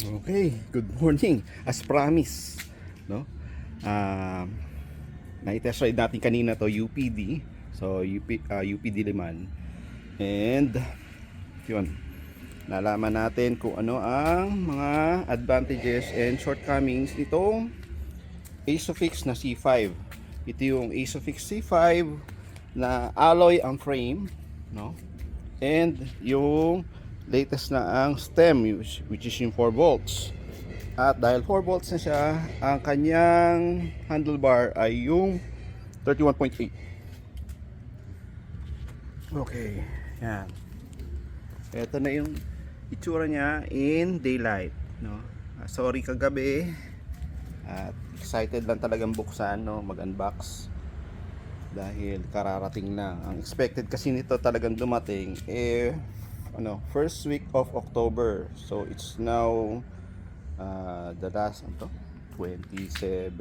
Okay, good morning. As promised, no? Na-test ride natin kanina to UPD. So UPD Liman. And yun. Nalaman natin kung ano ang mga advantages and shortcomings nitong Isofix na C5. Ito yung Isofix C5 na alloy ang frame, no? And yung latest na ang stem, which is yung 4 volts. At dahil 4 volts na siya, ang kanyang handlebar ay yung 31.8. Okay, yan. Ito na yung itsura niya in daylight, no? Sorry kagabi. At excited lang talagang buksan, no, mag-unbox dahil kararating lang. Ang expected kasi nito talagang dumating first week of October. So it's now the last 27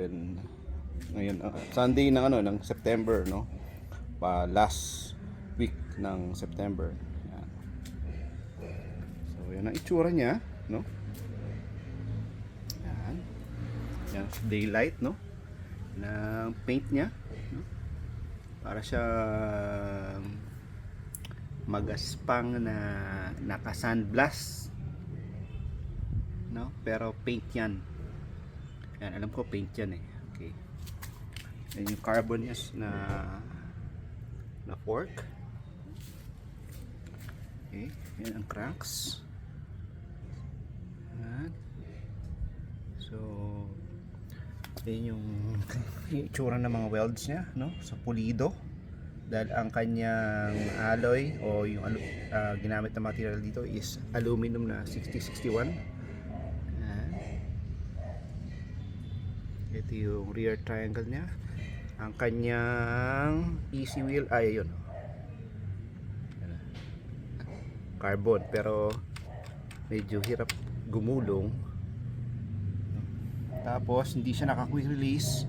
ngayon, Sunday ng September, no? Last week ng September. Yan. So yan ang itsura niya, no? Yan. Yan, daylight, no? Ng paint niya, no? Para siya magaspang na naka-sandblast, no? Pero paint yan. Yan, alam ko paint yan eh. Okay. Yan yung carbon niya na fork. Okay. Yan ang cranks. Yan. So yan yung itsura ng mga welds niya, no? Sa pulido. Dahil ang kanyang alloy o yung ginamit na material dito is aluminum na 6061. Ito yung rear triangle niya. Ang kanyang easy wheel ay yun, carbon, pero medyo hirap gumulong. Tapos hindi siya naka quick release,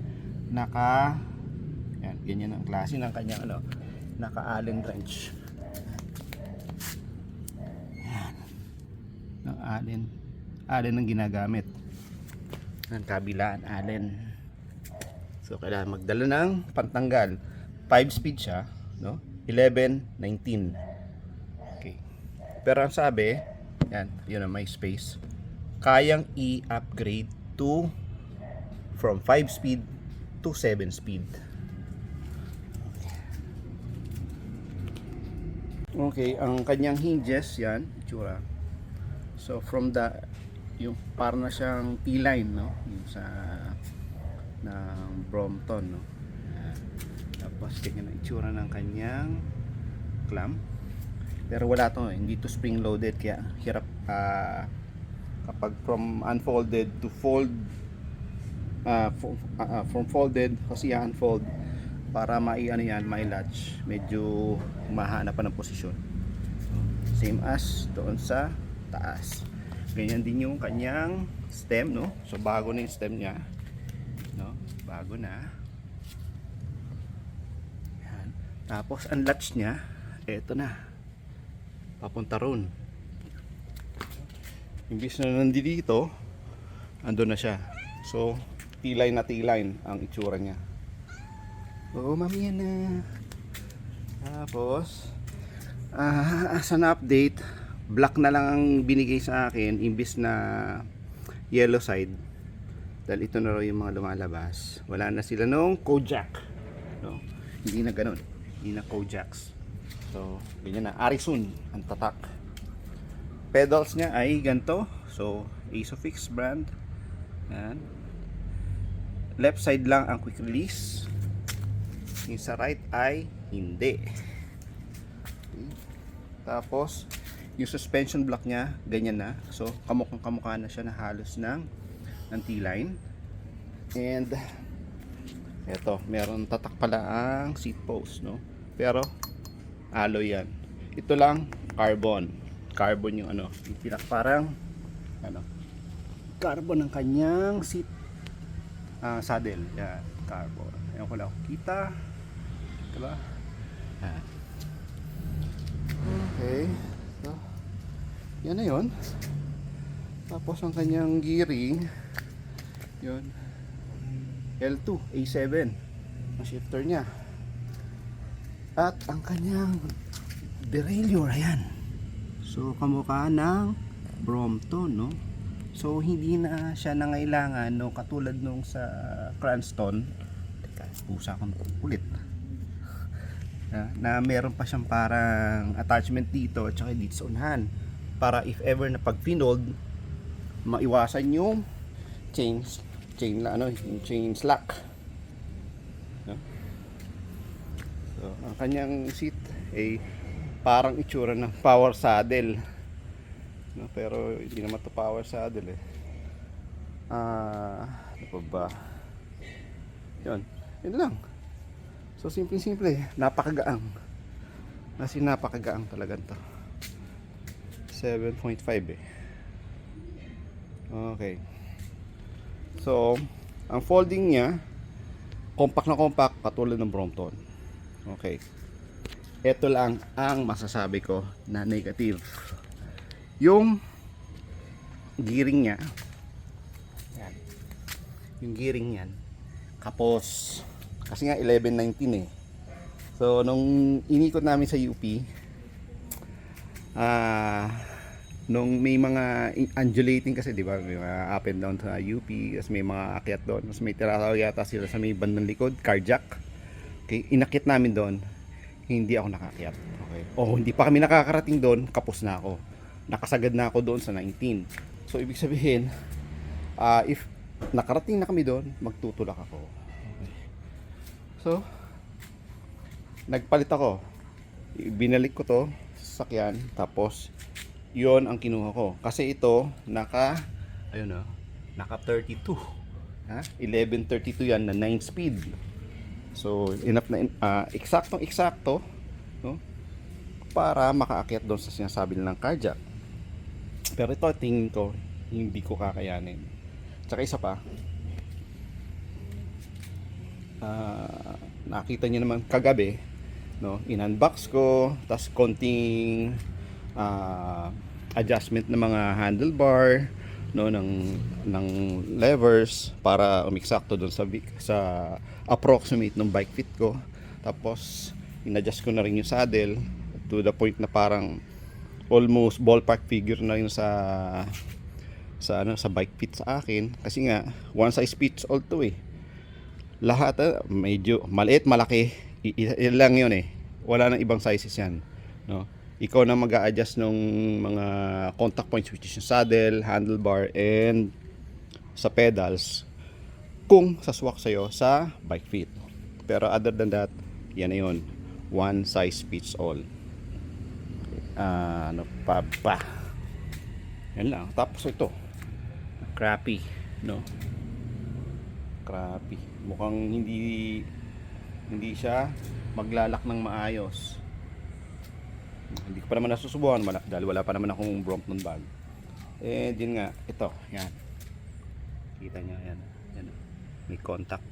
yan, ganyan ang klase ng kanyang naka-Allen wrench. Yan. Ng Allen ang ginagamit. Ang kabilaan Allen. So kailangan magdala ng pantanggal. 5-speed siya, no? 11, 19. Okay. Pero ang sabi, yan, yun ang may space. Kayang i-upgrade from 5-speed to 7-speed. Okay, ang kanyang hinges, yan, itsura. So from yung para na siyang T-line, no? Yung sa ng Brompton, no? Tapos ganyan ang itsura ng kanyang clamp. Pero wala to, hindi to spring loaded, kaya hirap kapag from unfolded to fold, from folded kasi unfold para mai-latch, medyo mahana pa ng posisyon. Same as doon sa taas. Ganyan din yung kanyang stem, no? So bago na yung stem niya, no? Bago na. Yan. Tapos ang latch niya, eto na. Papunta ron. Imbis na nandito, andun na siya. So T-line na T-line ang itsura niya. Oo, mamaya na. Tapos as an update, black na lang ang binigay sa akin imbis na yellow side. Dahil ito na raw yung mga lumalabas. Wala na sila nung Kojak, no? Hindi na ganun. Hindi na Kojaks. So ganyan na, Arison ang tatak. Pedals niya ay ganito. So Isofix brand. Yan. Left side lang ang quick release. Yung sa right ay hindi. Okay. Tapos yung suspension block niya ganyan na. So kamukha na siya na halos ng T-line. And eto, meron tatak pala ang seat post, no? Pero alloy yan. Ito lang carbon yung yung parang carbon ng kanyang seat saddle. Yan, carbon. Ayun ko lang kita. Diba? Okay. So, yan na yun. Tapos ang kanyang gearing, yun, L2, A7 ang shifter niya. At ang kanyang derailleur, ayan. So kamukha ng Brompton, no? So hindi na siya nangailangan, no, katulad nung sa Cranston. Teka, pusa akong kulit. Na meron pa siyang parang attachment dito at saka dito sa unahan para if ever na pag pinold, maiwasan yung chain yung chain slack, no? So ang kanyang seat ay parang itsura ng power saddle, no? Pero hindi naman to power saddle ano pa ba yun lang. So simple, napakagaang. Kasi napakagaang talaga to. 7.5 Okay. So, ang folding niya compact na compact katulad ng Brompton. Okay. Ito lang ang masasabi ko na negative. Yung gearing niya. Yan. Yung gearing niyan kapos. Kasi nga 1119 So nung inikot namin sa UP, nung may mga undulating kasi, di ba, may mga up and down sa UP, tapos may mga akyat doon, tapos may tinatawag yata sila sa may bandang likod, carjack. Okay, inakit namin doon, hindi ako nakakyat. Okay. Hindi pa kami nakakarating doon, kapos na ako. Nakasagad na ako doon sa 19. So ibig sabihin, if nakarating na kami doon, magtutulak ako. So, nagpalit ako. Binalik ko to sa sasakyan. Tapos, yon ang kinuha ko. Kasi ito, naka 32. 1132 yan na 9 speed. So, enough na, eksakto, no? Para makaakyat doon sa sinasabi nilang carjack. Pero ito, tingin ko, hindi ko kakayanin. Tsaka isa pa, nakita niyo naman kagabi, no, in-unbox ko, tas konting adjustment ng mga handlebar, no, ng levers para umiksakto doon sa approximate ng bike fit ko. Tapos in-adjust ko na rin yung saddle to the point na parang almost ballpark figure na yun sa bike fit sa akin, kasi nga one size fits all to lahat. Medyo maliit, malaki, yun lang yun wala nang ibang sizes yan, no? Ikaw na mag-a-adjust ng mga contact points, which is yung saddle, handlebar, and sa pedals kung saswak sa'yo sa bike fit. Pero other than that, yan na yun, one size fits all. Ano pa ba, yan lang. Tapos ito, crappy, no? Crappy. Mukhang hindi siya maglalak ng maayos. Hindi ko pa naman nasusubukan dahil wala pa naman akong Brompton bag. Din nga, ito, yan. Kita nyo, yan. Yan. May contact.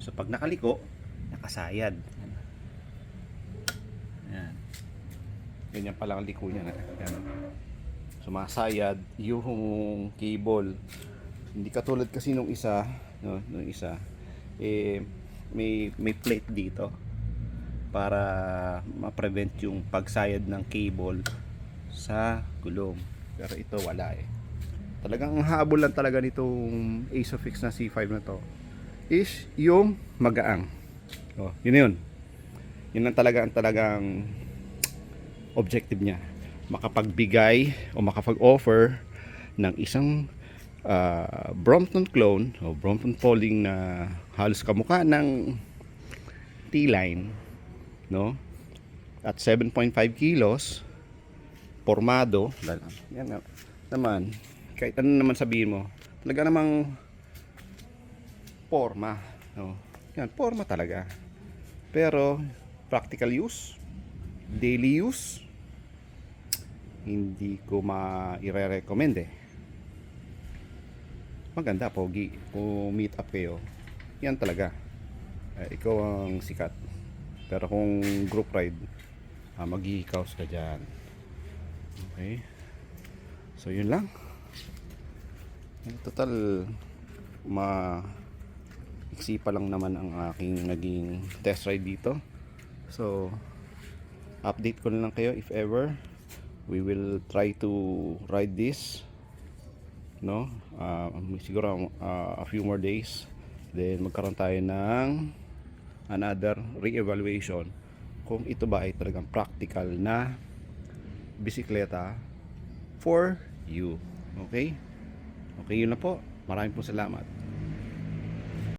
So pag nakaliko, nakasayad. Yan. Ganyan pa lang ang liko niya. Yan. Sumasayad yung cable. Hindi katulad kasi nung isa, no, nung isa may plate dito para ma-prevent yung pagsayad ng cable sa gulong. Pero ito wala Talagang habol lang talaga nitong Isofix na C5 na to is yung magaang. Yun. Yun ang talagang objective niya. Makapagbigay o makapag-offer ng isang Brompton clone o Brompton folding na halos kamukha ng T-line, no? At 7.5 kilos formado. Yan naman, kahit ano naman sabihin mo, talaga namang forma, no? Yan, forma talaga. Pero practical use, daily use, hindi ko i-recommend Maganda, pogi. Kung meet up kayo, yan talaga. Ikaw ang sikat. Pero kung group ride, maghihikaws ka dyan. Okay. So yun lang. Total, iksi pa lang naman ang aking naging test ride dito. So, update ko na lang kayo if ever we will try to ride this, no? Siguro a few more days, then magkaroon tayo ng another re-evaluation kung ito ba ay talagang practical na bisikleta for you. Okay? Okay, yun na po. Maraming po salamat.